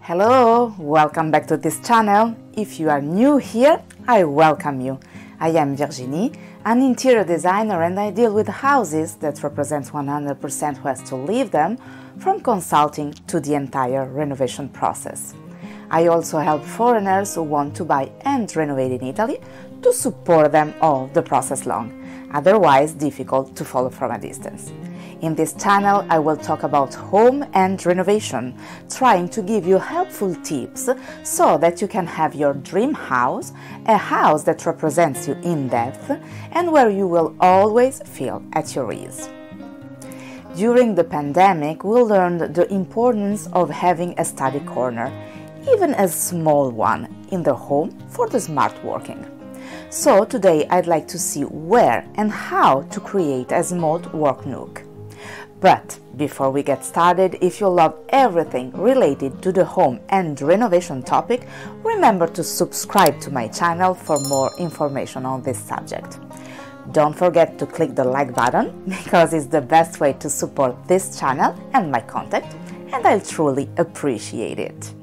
Hello, welcome back to this channel. If you are new here, I welcome you. I am Virginie, an interior designer, and I deal with houses that represent 100% who has to live them, from consulting to the entire renovation process. I also help foreigners who want to buy and renovate in Italy to support them all the process long, otherwise difficult to follow from a distance. In this channel, I will talk about home and renovation, trying to give you helpful tips so that you can have your dream house, a house that represents you in depth and where you will always feel at your ease. During the pandemic, we learned the importance of having a study corner, even a small one, in the home for the smart working. So today I'd like to see where and how to create a small work nook. But before we get started, if you love everything related to the home and renovation topic, remember to subscribe to my channel for more information on this subject. Don't forget to click the like button, because it's the best way to support this channel and my content, and I'll truly appreciate it.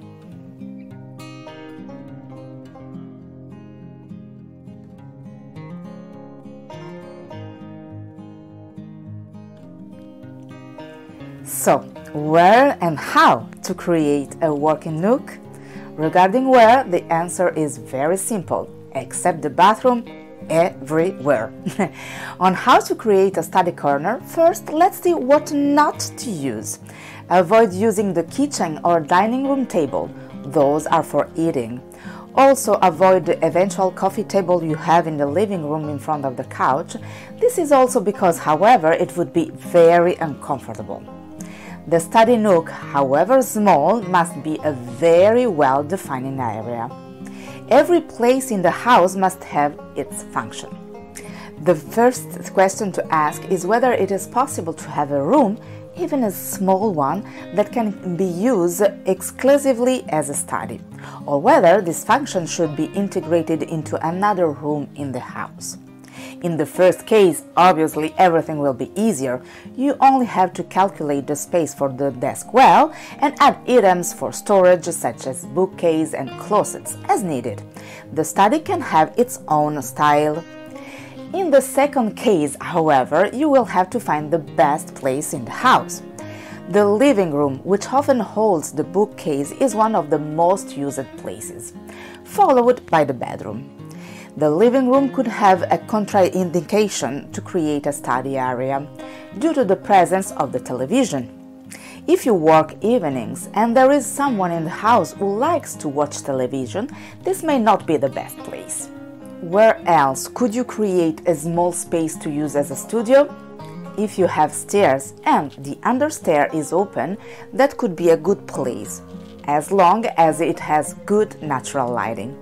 So, where and how to create a working nook? Regarding where, the answer is very simple, except the bathroom, everywhere. On how to create a study corner, first let's see what not to use. Avoid using the kitchen or dining room table, those are for eating. Also avoid the eventual coffee table you have in the living room in front of the couch. This is also because, however, it would be very uncomfortable. The study nook, however small, must be a very well-defined area. Every place in the house must have its function. The first question to ask is whether it is possible to have a room, even a small one, that can be used exclusively as a study, or whether this function should be integrated into another room in the house. In the first case, obviously everything will be easier. You only have to calculate the space for the desk well and add items for storage such as bookcase and closets as needed. The study can have its own style. In the second case, however, you will have to find the best place in the house. The living room, which often holds the bookcase, is one of the most used places, followed by the bedroom. The living room could have a contraindication to create a study area due to the presence of the television. If you work evenings and there is someone in the house who likes to watch television, this may not be the best place. Where else could you create a small space to use as a studio? If you have stairs and the understair is open, that could be a good place, as long as it has good natural lighting.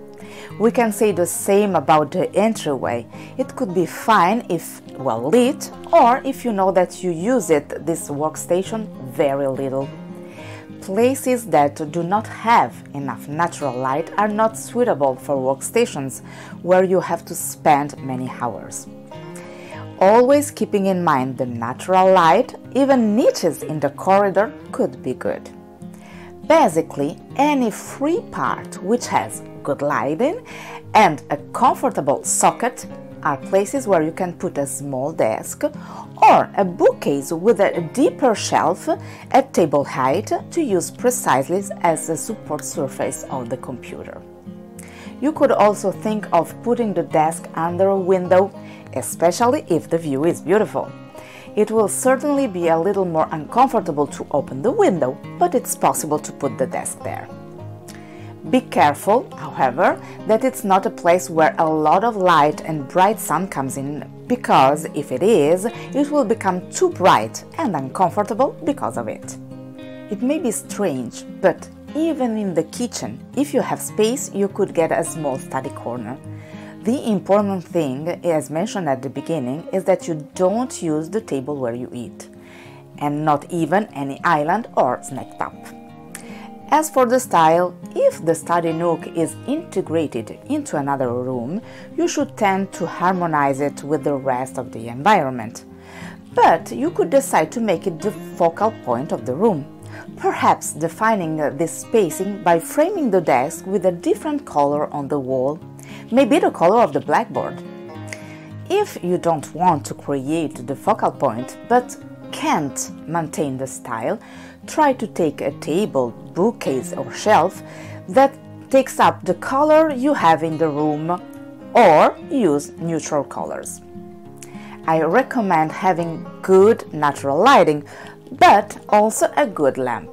We can say the same about the entryway. It could be fine if well lit, or if you know that you use this workstation very little. Places that do not have enough natural light are not suitable for workstations where you have to spend many hours. Always keeping in mind the natural light, even niches in the corridor could be good. Basically, any free part which has good lighting and a comfortable socket are places where you can put a small desk or a bookcase with a deeper shelf at table height to use precisely as a support surface of the computer. You could also think of putting the desk under a window, especially if the view is beautiful. It will certainly be a little more uncomfortable to open the window, but it's possible to put the desk there. Be careful, however, that it's not a place where a lot of light and bright sun comes in, because if it is, it will become too bright and uncomfortable because of it. It may be strange, but even in the kitchen, if you have space, you could get a small study corner. The important thing, as mentioned at the beginning, is that you don't use the table where you eat, and not even any island or snack top. As for the style, if the study nook is integrated into another room, you should tend to harmonize it with the rest of the environment. But you could decide to make it the focal point of the room. Perhaps defining this spacing by framing the desk with a different color on the wall, maybe the color of the blackboard. If you don't want to create the focal point but can't maintain the style, try to take a table, bookcase or shelf that takes up the color you have in the room, or use neutral colors. I recommend having good natural lighting, but also a good lamp.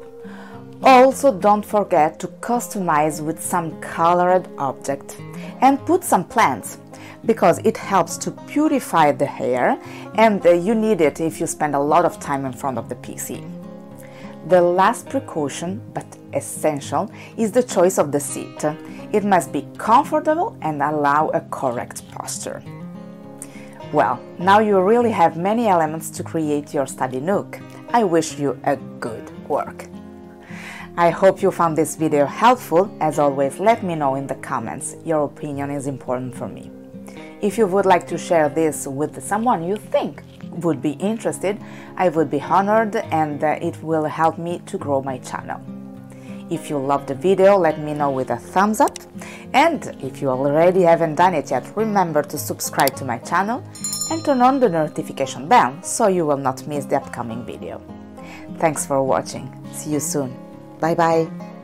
Also, don't forget to customize with some colored object and put some plants, because it helps to purify the hair, and you need it if you spend a lot of time in front of the PC. The last precaution, but essential, is the choice of the seat. It must be comfortable and allow a correct posture. Well, now you really have many elements to create your study nook. I wish you a good work. I hope you found this video helpful. As always, let me know in the comments. Your opinion is important for me. If you would like to share this with someone you think would be interested, I would be honored, and it will help me to grow my channel. If you loved the video, let me know with a thumbs up, and if you already haven't done it yet, remember to subscribe to my channel and turn on the notification bell so you will not miss the upcoming video. Thanks for watching. See you soon. Bye bye.